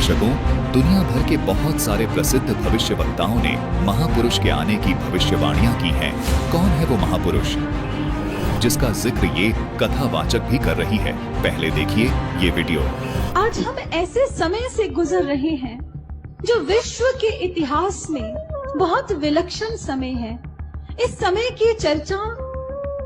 दर्शकों, दुनिया भर के बहुत सारे प्रसिद्ध भविष्यवक्ताओं ने महापुरुष के आने की भविष्यवाणियां की हैं। कौन है वो महापुरुष जिसका जिक्र ये कथावाचक भी कर रही है? पहले देखिए ये वीडियो। आज हम ऐसे समय से गुजर रहे हैं जो विश्व के इतिहास में बहुत विलक्षण समय है। इस समय की चर्चा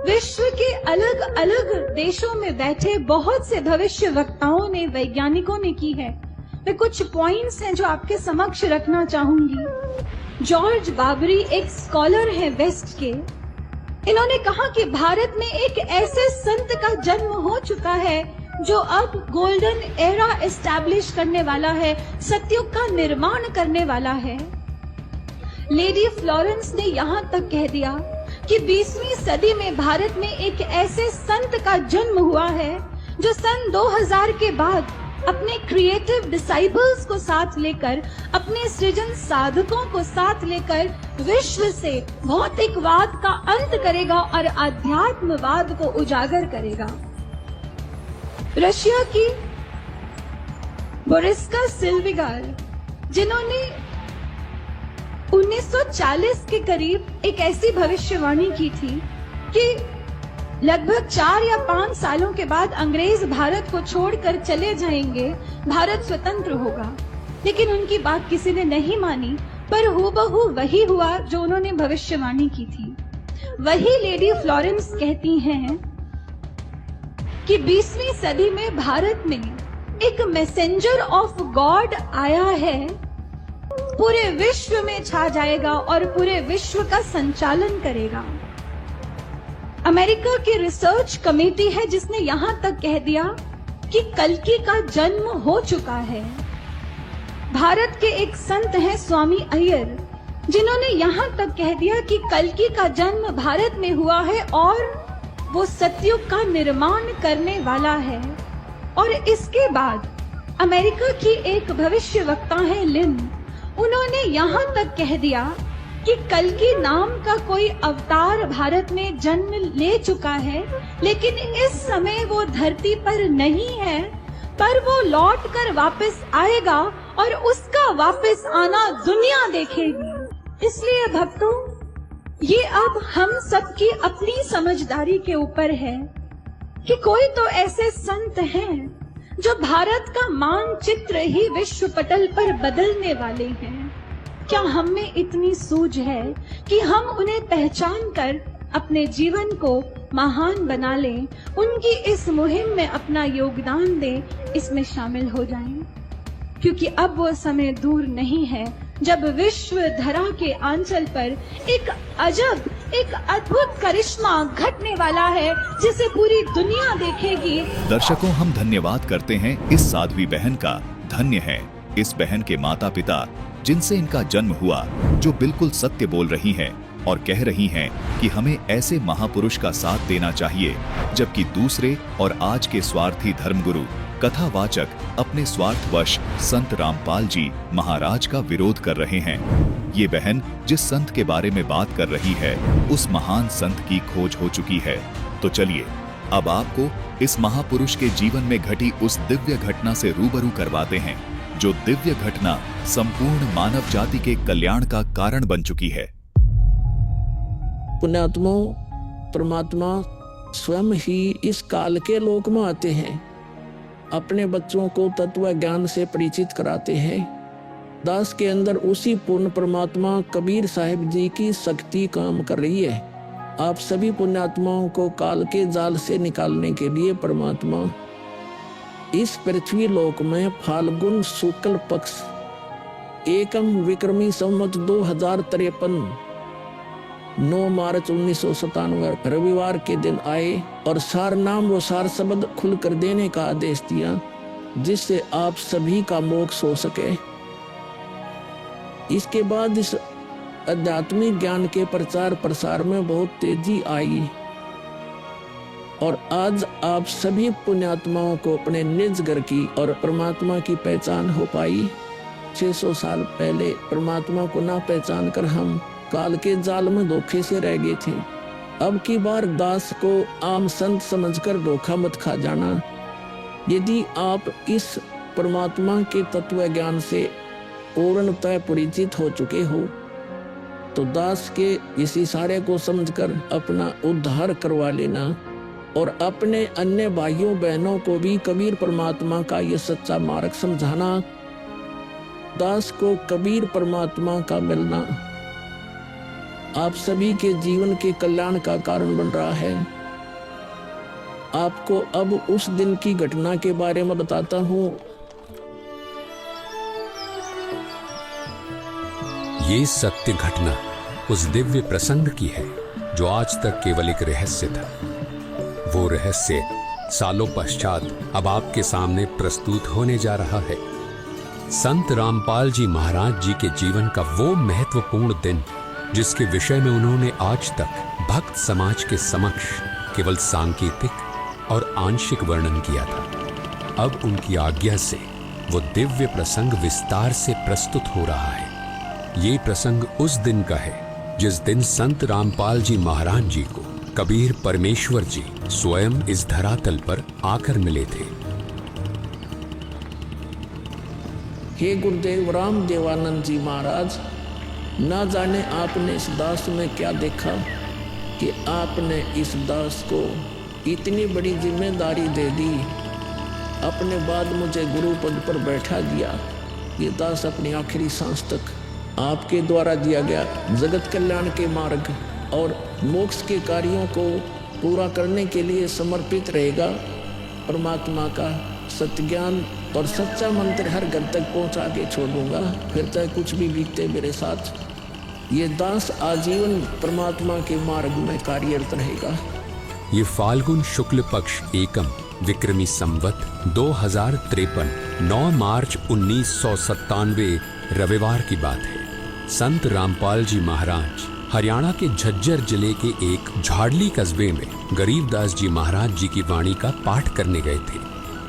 विश्व के अलग अलग देशों में बैठे बहुत से भविष्य वक्ताओं ने, वैज्ञानिकों ने की है। वे कुछ पॉइंट्स हैं जो आपके समक्ष रखना चाहूंगी। जॉर्ज बाबरी एक स्कॉलर हैं वेस्ट के। इन्होंने कहा कि भारत में एक ऐसे संत का जन्म हो चुका है जो अब गोल्डन एरा एस्टैब्लिश करने वाला है, सतयुग का निर्माण करने वाला है। लेडी फ्लोरेंस ने यहाँ तक कह दिया कि 20वीं सदी में भारत में एक ऐसे संत का जन्म हुआ है जो सन 2000 के बाद अपने क्रिएटिव डिसाइपल्स को साथ लेकर, अपने सृजन साधकों को साथ लेकर विश्व से भौतिकवाद का अंत करेगा और आध्यात्मवाद को उजागर करेगा। रशिया की बोरिस्का सिल्विगार, जिन्होंने 1940 के करीब एक ऐसी भविष्यवाणी की थी कि लगभग 4 या 5 सालों के बाद अंग्रेज भारत को छोड़कर चले जाएंगे, भारत स्वतंत्र होगा। लेकिन उनकी बात किसी ने नहीं मानी, पर हूबहू वही हुआ जो उन्होंने भविष्यवाणी की थी। वही लेडी फ्लोरेंस कहती हैं कि 20वीं सदी में भारत में एक मैसेंजर ऑफ गॉड आया है, पूरे विश्व में छा जाएगा और पूरे विश्व का संचालन करेगा। अमेरिका की रिसर्च कमेटी है जिसने यहां तक कह दिया कि कल्कि का जन्म हो चुका है। भारत के एक संत हैं स्वामी अय्यर, जिन्होंने यहां तक कह दिया कि कल्कि का जन्म भारत में हुआ है और वो सतयुग का निर्माण करने वाला है। और इसके बाद अमेरिका की एक भविष्यवक्ता है लिन, उन्होंने यहाँ तक कह दिया कि कल्कि नाम का कोई अवतार भारत में जन्म ले चुका है, लेकिन इस समय वो धरती पर नहीं है, पर वो लौट कर वापस आएगा और उसका वापस आना दुनिया देखेगी। इसलिए भक्तों, ये अब हम सबकी अपनी समझदारी के ऊपर है कि कोई तो ऐसे संत हैं जो भारत का मानचित्र ही विश्व पटल पर बदलने वाले हैं। क्या हम में इतनी सूझ है कि हम उन्हें पहचान कर अपने जीवन को महान बना लें, उनकी इस मुहिम में अपना योगदान दें, इसमें शामिल हो जाएं? क्योंकि अब वो समय दूर नहीं है जब विश्व धरा के आंचल पर एक अजब, एक अद्भुत करिश्मा घटने वाला है जिसे पूरी दुनिया देखेगी। दर्शकों, हम धन्यवाद करते हैं इस साध्वी बहन का। धन्य है इस बहन के माता पिता जिनसे इनका जन्म हुआ, जो बिल्कुल सत्य बोल रही हैं और कह रही हैं कि हमें ऐसे महापुरुष का साथ देना चाहिए, जबकि दूसरे और आज के स्वार्थी धर्मगुरु, कथावाचक अपने स्वार्थवश संत रामपाल जी महाराज का विरोध कर रहे हैं। ये बहन जिस संत के बारे में बात कर रही है, उस महान संत की खोज हो चुकी है। तो चलिए अब आपको इस महापुरुष के जीवन में घटी उस दिव्य घटना से रूबरू करवाते हैं, जो दिव्य घटना संपूर्ण मानव जाति के कल्याण का कारण बन चुकी है। पुण्यात्मा परमात्मा स्वयं ही इस काल के लोक में आते हैं, अपने बच्चों को तत्व ज्ञान से परिचित कराते हैं। दास के अंदर उसी पूर्ण परमात्मा कबीर साहिब जी की शक्ति काम कर रही है। आप सभी पुण्यात्माओं को काल के जाल से निकालने के लिए परमात्मा इस पृथ्वी लोक में फाल्गुन शुक्ल पक्ष एकम विक्रमी संवत 2053 9 मार्च 1997 रविवार के दिन आए और सार नाम व सार शब्द खुलकर देने का आदेश दिया, जिससे आप सभी का मोक्ष हो सके। इसके बाद इस आध्यात्मिक ज्ञान के प्रचार प्रसार में बहुत तेजी आई और आज आप सभी पुण्यात्माओं को अपने निज घर की और परमात्मा की पहचान हो पाई। 600 साल पहले परमात्मा को ना पहचान कर हम काल के जाल में धोखे से रह गए थे। अब की बार दास को आम संत समझकर धोखा मत खा जाना। यदि आप इस परमात्मा के तत्व ज्ञान से पूर्णतः परिचित हो चुके हो तो दास के इस इशारे को समझकर अपना उद्धार करवा लेना और अपने अन्य भाइयों बहनों को भी कबीर परमात्मा का ये सच्चा मार्ग समझाना। दास को कबीर परमात्मा का मिलना आप सभी के जीवन के कल्याण का कारण बन रहा है। आपको अब उस दिन की घटना के बारे में बताता हूँ। ये सत्य घटना उस दिव्य प्रसंग की है जो आज तक केवल एक रहस्य था। वो रहस्य सालों पश्चात अब आपके सामने प्रस्तुत होने जा रहा है। संत रामपाल जी महाराज जी के जीवन का वो महत्वपूर्ण दिन जिसके विषय में उन्होंने आज तक भक्त समाज के समक्ष केवल सांकेतिक और आंशिक वर्णन किया था, अब उनकी आज्ञा से वो दिव्य प्रसंग विस्तार से प्रस्तुत हो रहा है। ये प्रसंग उस दिन का है जिस दिन संत रामपाल जी महाराज जी को कबीर परमेश्वर जी स्वयं इस धरातल पर आकर मिले थे। हे गुरुदेव राम देवानंद जी महाराज, ना जाने आपने इस दास में क्या देखा कि आपने इस दास को इतनी बड़ी जिम्मेदारी दे दी। अपने बाद मुझे गुरु पद पर बैठा दिया। ये दास अपनी आखिरी सांस तक आपके द्वारा दिया गया जगत कल्याण के मार्ग और मोक्ष के कार्यों को पूरा करने के लिए समर्पित रहेगा। परमात्मा का सत्य ज्ञान और सच्चा मंत्र हर घर तक पहुंचा के छोड़ूंगा, फिर चाहे कुछ भी बीते मेरे साथ। ये दास आजीवन परमात्मा के मार्ग में कार्यरत रहेगा। ये फाल्गुन शुक्ल पक्ष एकम विक्रमी संवत 2053 9 मार्च 1997 रविवार की बात है। संत रामपाल जी महाराज हरियाणा के झज्जर जिले के एक झाड़ली कस्बे में गरीबदास जी महाराज जी की वाणी का पाठ करने गए थे।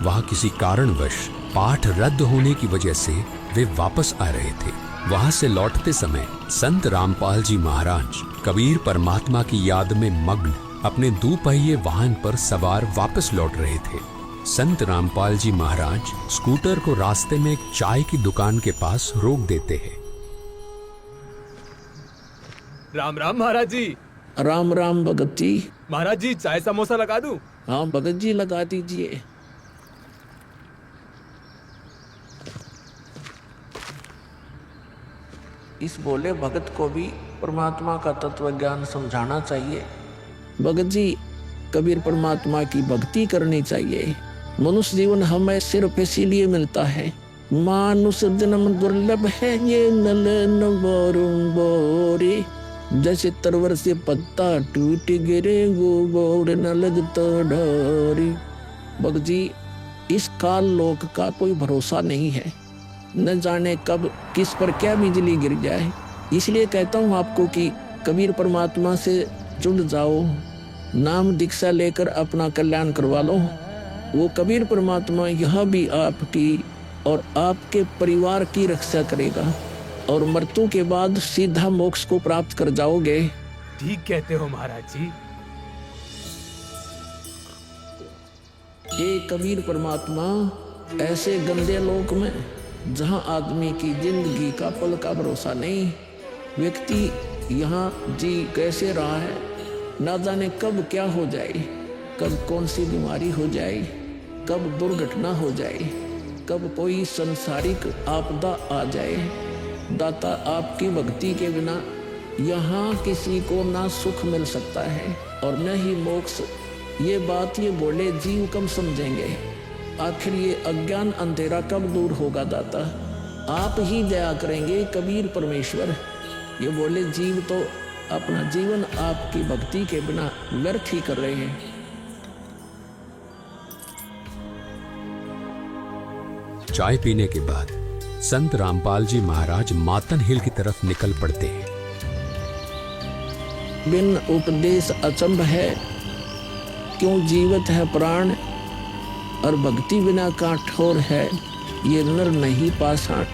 वहां किसी कारणवश पाठ रद्द होने की वजह से वे वापस आ रहे थे। वहां से लौटते समय संत रामपाल जी महाराज कबीर परमात्मा की याद में मग्न अपने दोपहिए वाहन पर सवार वापस लौट रहे थे। संत रामपाल जी महाराज स्कूटर को रास्ते में एक चाय की दुकान के पास रोक देते हैं। राम राम महाराज जी। राम राम भगत जी। महाराज जी चाय समोसा लगा दूं? हाँ भगत जी लगा दीजिए। इस बोले भगत को भी परमात्मा का तत्व ज्ञान समझाना चाहिए। भगत जी, कबीर परमात्मा की भक्ति करनी चाहिए। मनुष्य जीवन हमें सिर्फ इसीलिए मिलता है। मानुष जन्म दुर्लभ है ये नलन बोरे, जैसे तरवर से पत्ता टूट गिरे वो बोर न लगता ढोरी। भगत जी, इस काल लोक का कोई भरोसा नहीं है, न जाने कब किस पर क्या बिजली गिर जाए। इसलिए कहता हूँ आपको कि कबीर परमात्मा से जुड़ जाओ, नाम दीक्षा लेकर अपना कल्याण करवा लो। वो कबीर परमात्मा यह भी आपकी और आपके परिवार की रक्षा करेगा और मृत्यु के बाद सीधा मोक्ष को प्राप्त कर जाओगे। ठीक कहते हो महाराज जी। हे कबीर परमात्मा, ऐसे गंदे लोक में जहाँ आदमी की जिंदगी का पल का भरोसा नहीं, व्यक्ति यहाँ जी कैसे रहा है, ना जाने कब क्या हो जाए, कब कौन सी बीमारी हो जाए, कब दुर्घटना हो जाए, कब कोई संसारिक आपदा आ जाए। दाता, आपकी भक्ति के बिना यहाँ किसी को ना सुख मिल सकता है और न ही मोक्ष। ये बात ये बोले जीव कब समझेंगे? आखिर ये अज्ञान अंधेरा कब दूर होगा दाता? आप ही दया करेंगे कबीर परमेश्वर। ये बोले जीव तो अपना जीवन आपकी भक्ति के बिना व्यर्थ ही कर रहे हैं। चाय पीने के बाद संत रामपाल जी महाराज मातन हिल की तरफ निकल पड़ते हैं। बिन उपदेश अचंभ है, क्यों जीवित है प्राण, और भक्ति बिना काठोर है, ये नर नहीं पाषाण।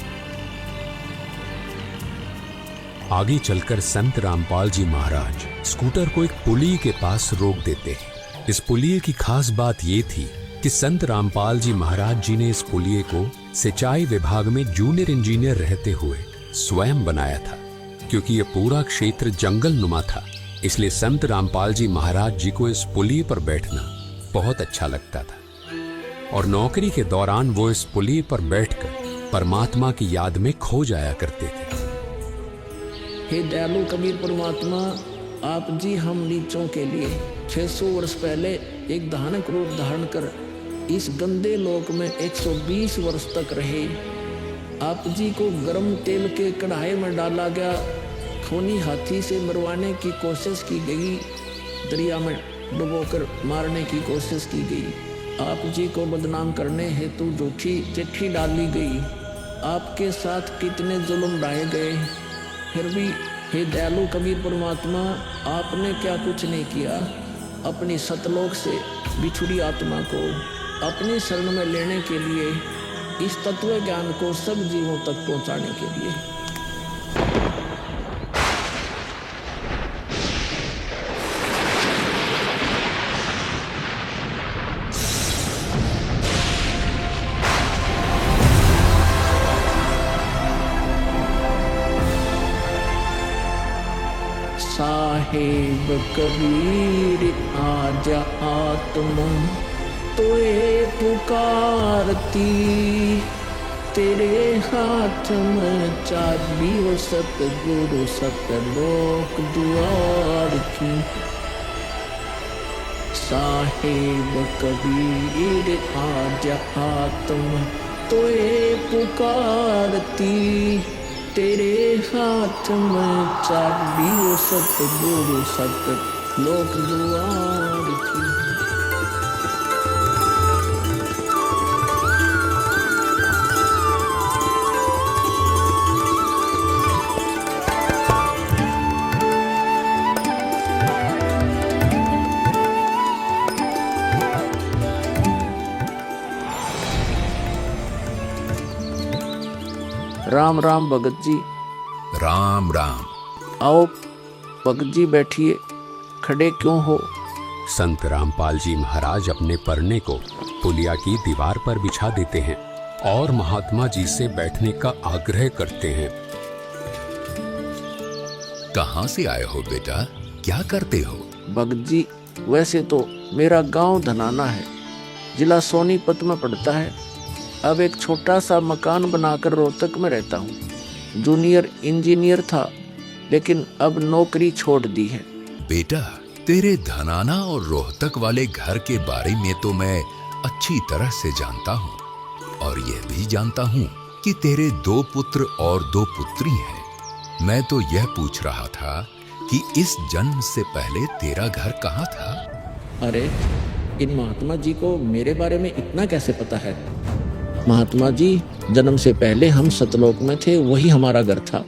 आगे चलकर संत रामपाल जी महाराज स्कूटर को एक पुलिये के पास रोक देते हैं। इस पुलिये की खास बात ये थी कि संत रामपाल जी महाराज जी ने इस पुलिये को सिंचाई विभाग में जूनियर इंजीनियर रहते हुए स्वयं बनाया था। क्योंकि ये पूरा क्षेत्र जंगल नुमा था, इसलिए संत रामपाल जी महाराज जी को इस पुलिये पर बैठना बहुत अच्छा लगता था और नौकरी के दौरान वो इस पुलिये पर बैठकर परमात्मा की याद में खो जाया करते थे। हे दयालु कबीर परमात्मा, आप जी हम नीचों के लिए 600 वर्ष पहले एक धानक रूप धारण कर इस गंदे लोक में 120 वर्ष तक रहे। आप जी को गर्म तेल के कढ़ाई में डाला गया, खूनी हाथी से मरवाने की कोशिश की गई, दरिया में डुबोकर मारने की कोशिश की गई। आप जी को बदनाम करने हेतु झूठी चिट्ठी डाली गई। आपके साथ कितने जुल्म ढाए गए, फिर भी हे दयालु कबीर परमात्मा, आपने क्या कुछ नहीं किया अपनी सतलोक से बिछुड़ी आत्मा को अपनी शरण में लेने के लिए, इस तत्व ज्ञान को सब जीवों तक पहुंचाने के लिए। साहेब कबीर आजा आत्मा तोए पुकारती, तेरे हाथ में चाबी हो सतगुरु सतलोक द्वार की। साहेब कबीर आजा आत्मा तोए पुकारती, तेरे हाथ में चाबी हो सतगुरु सतलोक द्वार की। राम राम भगत जी। राम राम। आओ भगत जी बैठिए, खड़े क्यों हो? संत रामपाल जी महाराज अपने परने को पुलिया की दीवार पर बिछा देते हैं और महात्मा जी से बैठने का आग्रह करते हैं। कहाँ से आए हो बेटा, क्या करते हो? भगत जी, वैसे तो मेरा गांव धनाना है, जिला सोनीपत में पड़ता है। अब एक छोटा सा मकान बनाकर रोहतक में रहता हूँ। जूनियर इंजीनियर था, लेकिन अब नौकरी छोड़ दी है। बेटा, तेरे धनाना और रोहतक वाले घर के बारे में तो मैं अच्छी तरह से जानता हूँ और यह भी जानता हूँ कि तेरे 2 पुत्र और 2 पुत्री हैं। मैं तो यह पूछ रहा था कि इस जन्म से पहले तेरा घर कहाँ था? अरे, इन महात्मा जी को मेरे बारे में इतना कैसे पता है? महात्मा जी, जन्म से पहले हम सतलोक में थे, वही हमारा घर था।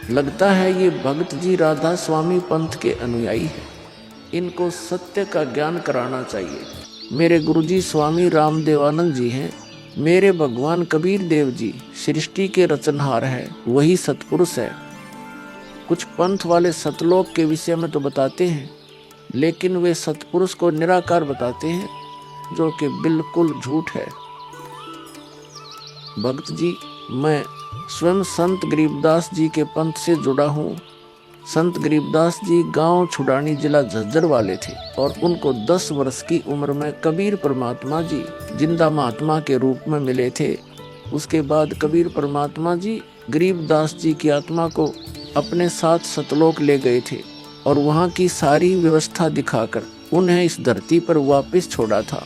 लगता है ये भगत जी राधा स्वामी पंथ के अनुयायी हैं। इनको सत्य का ज्ञान कराना चाहिए। मेरे गुरुजी स्वामी रामदेवानंद जी हैं। मेरे भगवान कबीर देव जी सृष्टि के रचनहार है, वही सतपुरुष है। कुछ पंथ वाले सतलोक के विषय में तो बताते हैं, लेकिन वे सतपुरुष को निराकार बताते हैं, जो कि बिल्कुल झूठ है। भक्त जी, मैं स्वयं संत गरीबदास जी के पंथ से जुड़ा हूँ। संत गरीबदास जी गांव छुड़ानी जिला झज्जर वाले थे और उनको 10 वर्ष की उम्र में कबीर परमात्मा जी जिंदा महात्मा के रूप में मिले थे। उसके बाद कबीर परमात्मा जी गरीबदास जी की आत्मा को अपने साथ सतलोक ले गए थे और वहाँ की सारी व्यवस्था दिखाकर उन्हें इस धरती पर वापस छोड़ा था।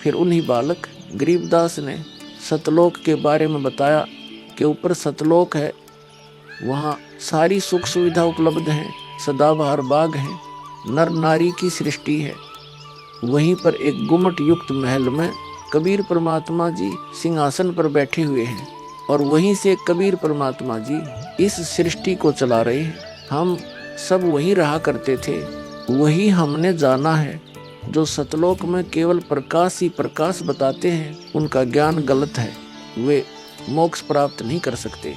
फिर उन्हीं बालक गरीबदास ने सतलोक के बारे में बताया कि ऊपर सतलोक है, वहाँ सारी सुख सुविधा उपलब्ध है, सदाबहार बाग है, नर नारी की सृष्टि है। वहीं पर एक गुम्मट युक्त महल में कबीर परमात्मा जी सिंहासन पर बैठे हुए हैं और वहीं से कबीर परमात्मा जी इस सृष्टि को चला रहे हैं। हम सब वहीं रहा करते थे, वही हमने जाना है। जो सतलोक में केवल प्रकाश ही प्रकाश बताते हैं, उनका ज्ञान गलत है, वे मोक्ष प्राप्त नहीं कर सकते।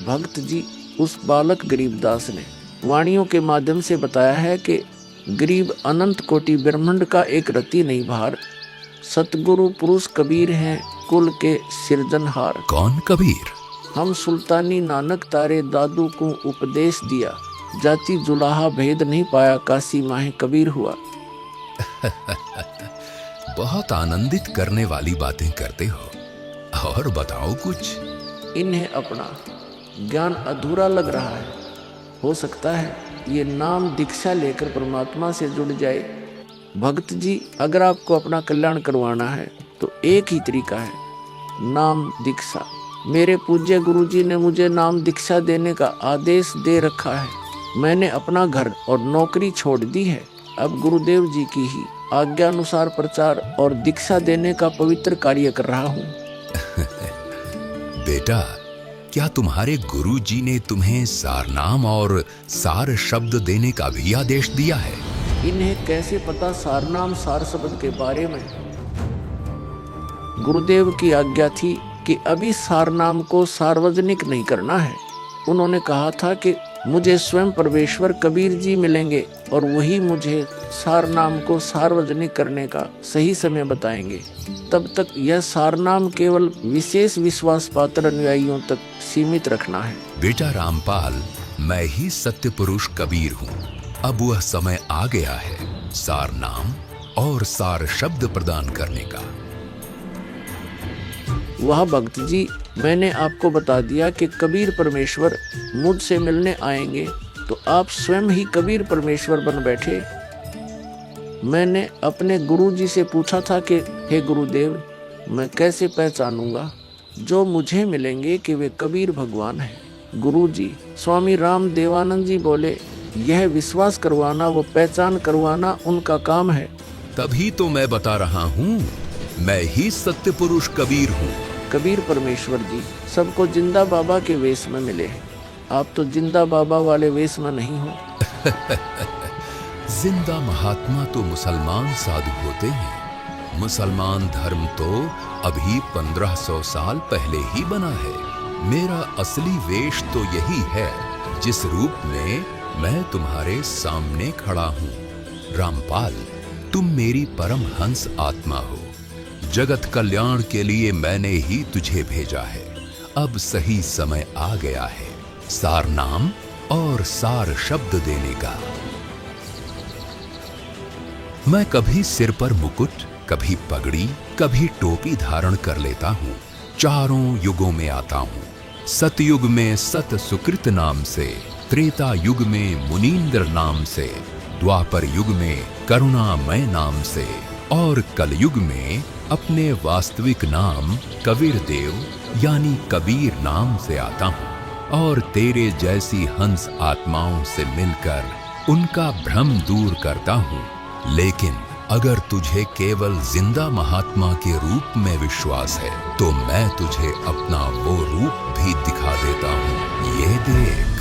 भक्त जी, उस बालक गरीबदास ने वाणियों के माध्यम से बताया है कि गरीब अनंत कोटि ब्रह्मांड का एक रति नहीं भार, सतगुरु पुरुष कबीर हैं, कुल के सिरजनहार। कौन कबीर? हम सुल्तानी नानक तारे दादू को उपदेश दिया, जाति जुलाहा भेद नहीं पाया, काशी माहे कबीर हुआ। बहुत आनंदित करने वाली बातें करते हो, और बताओ कुछ। इन्हें अपना ज्ञान अधूरा लग रहा है। हो सकता है ये नाम दीक्षा लेकर परमात्मा से जुड़ जाए। भक्त जी, अगर आपको अपना कल्याण करवाना है तो एक ही तरीका है, नाम दीक्षा। मेरे पूज्य गुरुजी ने मुझे नाम दीक्षा देने का आदेश दे रखा है। मैंने अपना घर और नौकरी छोड़ दी है। अब गुरुदेव जी की ही आज्ञानुसार प्रचार और दीक्षा देने का पवित्र कार्य कर रहा हूँ। बेटा, क्या तुम्हारे गुरु जी ने तुम्हें सारनाम और सार शब्द देने का भी आदेश दिया है? इन्हें कैसे पता सारनाम सार शब्द के बारे में? गुरुदेव की आज्ञा थी कि अभी सारनाम को सार्वजनिक नहीं करना है। उन्होंने कहा था कि मुझे स्वयं परमेश्वर कबीर जी मिलेंगे और वही मुझे सारनाम को सार्वजनिक करने का सही समय बताएंगे। तब तक यह सारनाम केवल विशेष विश्वास पात्र अनुयायियों तक सीमित रखना है। बेटा रामपाल, मैं ही सत्य पुरुष कबीर हूँ। अब वह समय आ गया है सारनाम और सार शब्द प्रदान करने का। वह भक्त जी, मैंने आपको बता दिया कि कबीर परमेश्वर मुझसे मिलने आएंगे, तो आप स्वयं ही कबीर परमेश्वर बन बैठे। मैंने अपने गुरु जी से पूछा था कि हे गुरुदेव, मैं कैसे पहचानूंगा जो मुझे मिलेंगे कि वे कबीर भगवान हैं। गुरु जी स्वामी राम देवानंद जी बोले, यह विश्वास करवाना व पहचान करवाना उनका काम है। तभी तो मैं बता रहा हूँ, मैं ही सत्य पुरुष कबीर हूँ। कबीर परमेश्वर जी सबको जिंदा बाबा के वेश में मिले हैं। आप तो जिंदा बाबा वाले वेश में नहीं हो। जिंदा महात्मा तो मुसलमान साधु होते हैं। मुसलमान धर्म तो अभी 1500 साल पहले ही बना है। मेरा असली वेश तो यही है, जिस रूप में मैं तुम्हारे सामने खड़ा हूँ। रामपाल, तुम मेरी परम हंस आत्मा हो। जगत कल्याण के लिए मैंने ही तुझे भेजा है। अब सही समय आ गया है सार नाम और सार शब्द देने का। मैं कभी सिर पर मुकुट, कभी पगड़ी, कभी टोपी धारण कर लेता हूँ। चारों युगों में आता हूँ। सतयुग में सत सुकृत नाम से, त्रेता युग में मुनींद्र नाम से, द्वापर युग में करुणामय नाम से और कलयुग में अपने वास्तविक नाम कबीर देव यानी कबीर नाम से आता हूँ। और तेरे जैसी हंस आत्माओं से मिलकर उनका भ्रम दूर करता हूँ। लेकिन अगर तुझे केवल जिंदा महात्मा के रूप में विश्वास है तो मैं तुझे अपना वो रूप भी दिखा देता हूँ। ये देख।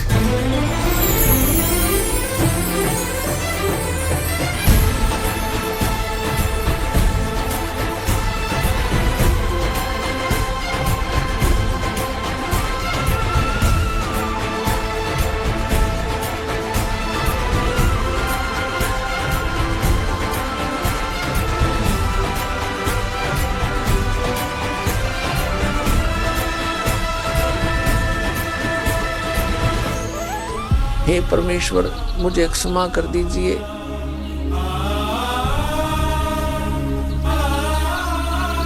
हे परमेश्वर, मुझे क्षमा कर दीजिए।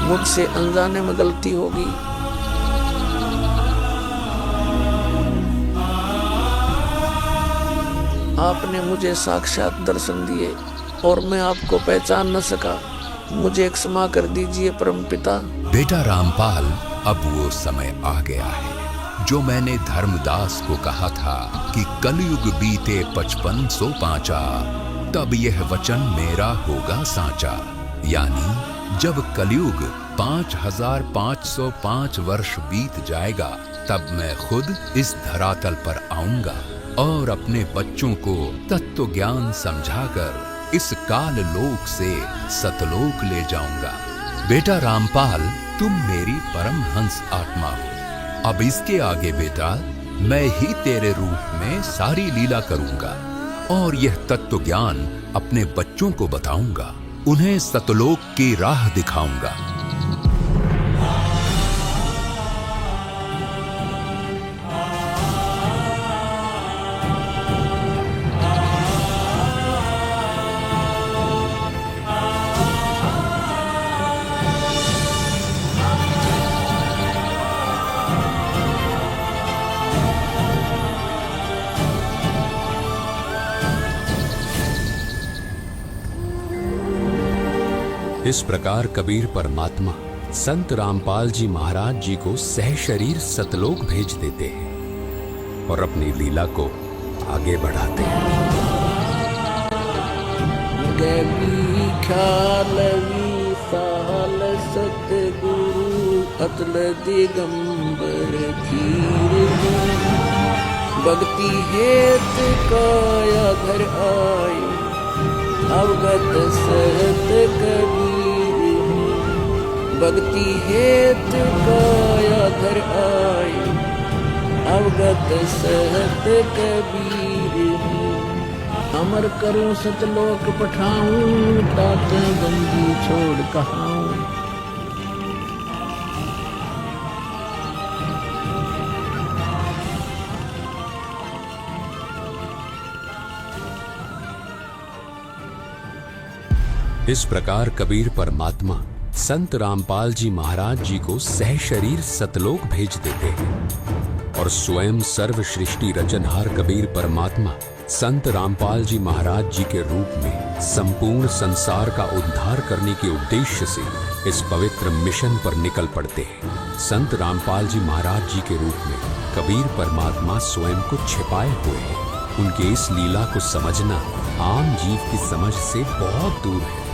मुझसे अनजाने में गलती होगी। आपने मुझे साक्षात दर्शन दिए और मैं आपको पहचान न सका। मुझे क्षमा कर दीजिए परमपिता। बेटा रामपाल, अब वो समय आ गया है जो मैंने धर्मदास को कहा था कि कलयुग बीते 5500 पांचा, तब यह वचन मेरा होगा साचा। यानी जब कलयुग 5505 वर्ष बीत जाएगा, तब मैं खुद इस धरातल पर आऊंगा और अपने बच्चों को तत्व ज्ञान समझाकर इस काल लोक से सतलोक ले जाऊंगा। बेटा रामपाल, तुम मेरी परम हंस आत्मा हो। अब इसके आगे बेटा, मैं ही तेरे रूप में सारी लीला करूंगा और यह तत्व ज्ञान अपने बच्चों को बताऊंगा। उन्हें सतलोक की राह दिखाऊंगा। इस प्रकार कबीर परमात्मा संत रामपाल जी महाराज जी को सह शरीर सतलोक भेज देते हैं और अपनी लीला को आगे बढ़ाते हैं। गवी ख्यालवी साल सतगुरु अतल दिगंबर धीर भक्ति हेत काया घर आई अवगत सहत कबीर भक्ति हेत काया घर आई अवगत सहत कबीर अमर करूं सतलोक पठाऊं तात बंदी छोड़ कहाऊं। इस प्रकार कबीर परमात्मा संत रामपाल जी महाराज जी को सह शरीर सतलोक भेज देते हैं और स्वयं सर्व सृष्टि रचनहार कबीर परमात्मा संत रामपाल जी महाराज जी के रूप में संपूर्ण संसार का उद्धार करने के उद्देश्य से इस पवित्र मिशन पर निकल पड़ते हैं। संत रामपाल जी महाराज जी के रूप में कबीर परमात्मा स्वयं को छिपाए हुए हैं। उनके इस लीला को समझना आम जीव की समझ से बहुत दूर है।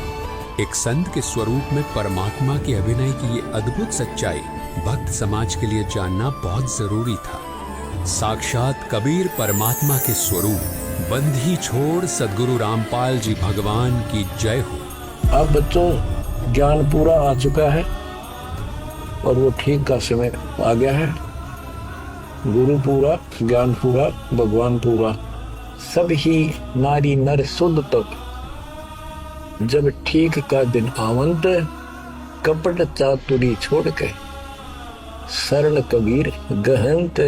एक संत के स्वरूप में परमात्मा के अभिनय की ये अद्भुत सच्चाई भक्त समाज के लिए जानना बहुत जरूरी था। साक्षात कबीर परमात्मा के स्वरूप बंधी छोड़ सद्गुरु रामपाल जी भगवान की जय हो। अब बच्चों ज्ञान पूरा आ चुका है और वो ठीक का समय आ गया है। गुरु पूरा, ज्ञान पूरा, भगवान पूरा, सब ही नारी नर शुद्ध तक जब ठीक का दिन आवंत कपट चातुरी छोड़ के सरल कबीर गहनत।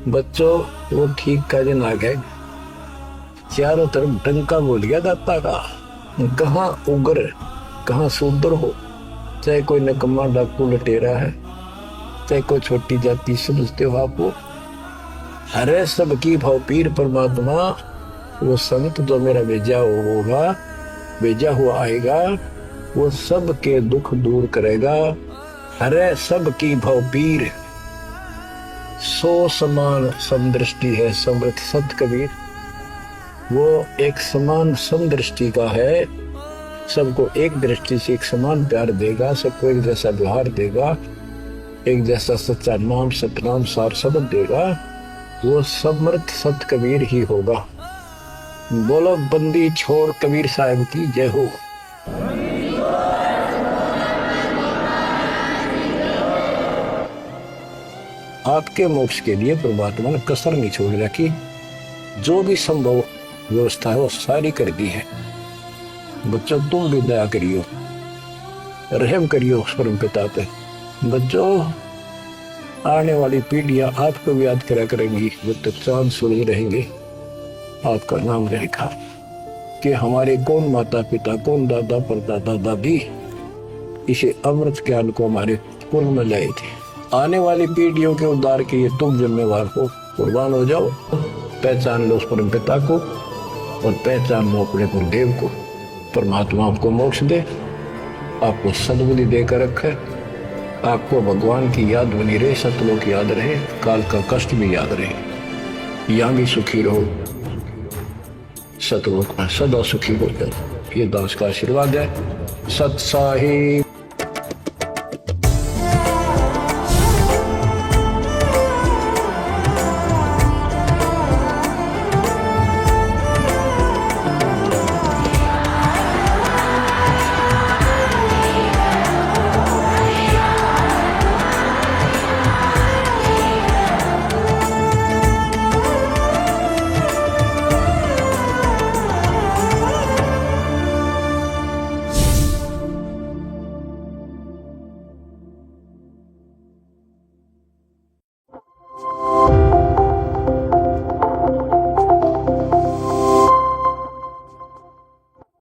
बच्चों वो ठीक का दिन आ गए। चारों तरफ डंका बोल गया दाता का। कहाँ उग्र कहाँ शूद्र हो, चाहे कोई नकम्मा डाकू लटेरा है, चाहे कोई छोटी जाति समझते हो आपको, अरे सबकी भाव पीर परमात्मा वो संत जो मेरा भेजा होगा, भेजा हुआ आएगा, वो सबके दुख दूर करेगा। अरे सबकी भाव पीर सो समान समदृष्टि है समृत सत कबीर। वो एक समान समदृष्टि का है, सबको एक दृष्टि से एक समान प्यार देगा, सबको एक जैसा व्यवहार देगा, एक जैसा सच्चा नाम सतनाम सार शब्द देगा। वो समर्थ सत कबीर ही होगा। बोलो बंदी छोड़ कबीर साहब की जय हो। आपके मोक्ष के लिए परमात्मा ने कसर नहीं छोड़ रखी। जो भी संभव व्यवस्था है वो सारी कर दी है। बच्चों तुम भी दया करियो, रहम करियो उस परम पिता पे। बच्चों आने वाली पीढ़ियां आपको भी याद करा करेंगी, जब तक चांद सूरज रहेंगे आपका नाम रहेगा कि हमारे कौन माता पिता, कौन दादा परदादा दादी इसे अमृत ज्ञान को हमारे पूर्व में लाए थे। आने वाली पीढ़ियों के उद्धार के लिए तुम जिम्मेवार हो, कुर्बान हो जाओ। पहचान लो उस परम पिता को और पहचान लो अपने गुरुदेव को। परमात्मा आपको मोक्ष दे, आपको सद्बुद्धि देकर रखे, आपको भगवान की याद बनी रहे, सतलोक याद रहे, काल का कष्ट भी याद रहे। यहाँ भी सुखी रहो, सतलोक में सदा सुखी होकर। ये दास का आशीर्वाद है। सत साहिब।